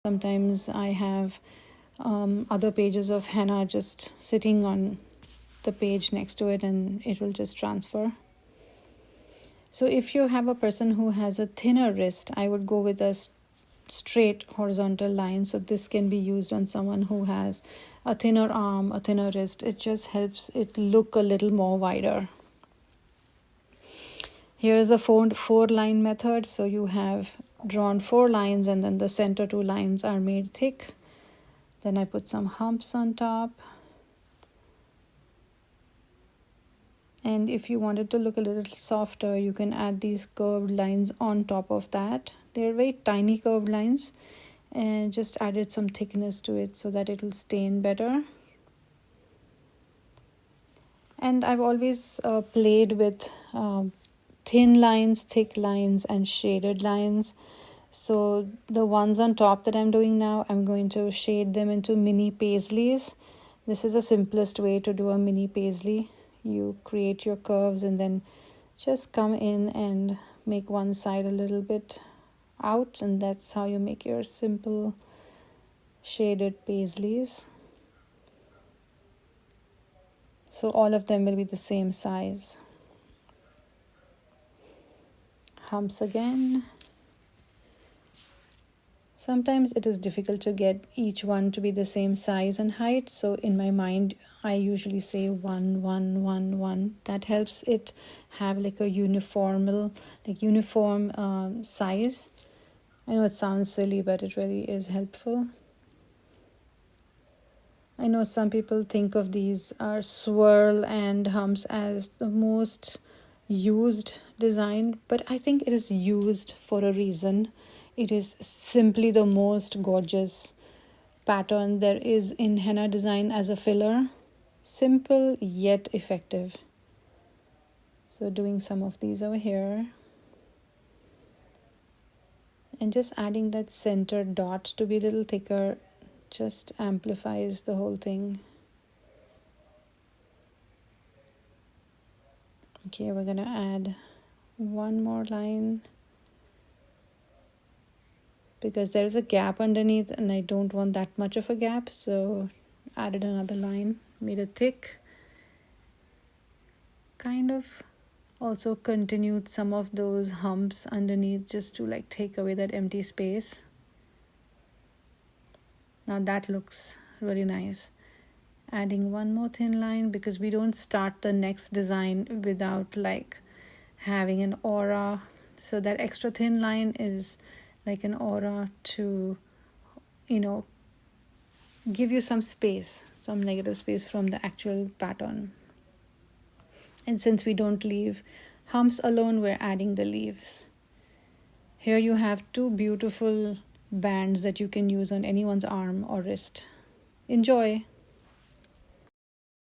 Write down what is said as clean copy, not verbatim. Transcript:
Sometimes I have other pages of henna just sitting on the page next to it, and it will just transfer. So if you have a person who has a thinner wrist, I would go with a straight horizontal line. So this can be used on someone who has a thinner arm, a thinner wrist. It just helps it look a little more wider. Here is a four line method. So you have drawn 4 lines, and then the center 2 lines are made thick. Then I put some humps on top. And if you want it to look a little softer, you can add these curved lines on top of that. They're very tiny curved lines, and just added some thickness to it so that it will stain better. And I've always played with thin lines, thick lines, and shaded lines. So the ones on top that I'm doing now, I'm going to shade them into mini paisleys. This is the simplest way to do a mini paisley. You create your curves and then just come in and make one side a little bit out, and that's how you make your simple shaded paisleys. So all of them will be the same size. Humps again. Sometimes it is difficult to get each one to be the same size and height. So in my mind, I usually say 1, 1, 1, 1. That helps it have like a uniform size. I know it sounds silly, but it really is helpful. I know some people think of these swirl and humps as the most used design, but I think it is used for a reason. It is simply the most gorgeous pattern there is in henna design as a filler. Simple yet effective. So doing some of these over here. And just adding that center dot to be a little thicker just amplifies the whole thing. Okay, we're going to add one more line, because there's a gap underneath and I don't want that much of a gap, so added another line, made it thick, kind of also continued some of those humps underneath just to like take away that empty space. Now that looks really nice. Adding one more thin line, because we don't start the next design without like having an aura. So that extra thin line is like an aura to, give you some space, some negative space from the actual pattern. And since we don't leave humps alone, we're adding the leaves. Here you have 2 beautiful bands that you can use on anyone's arm or wrist. Enjoy!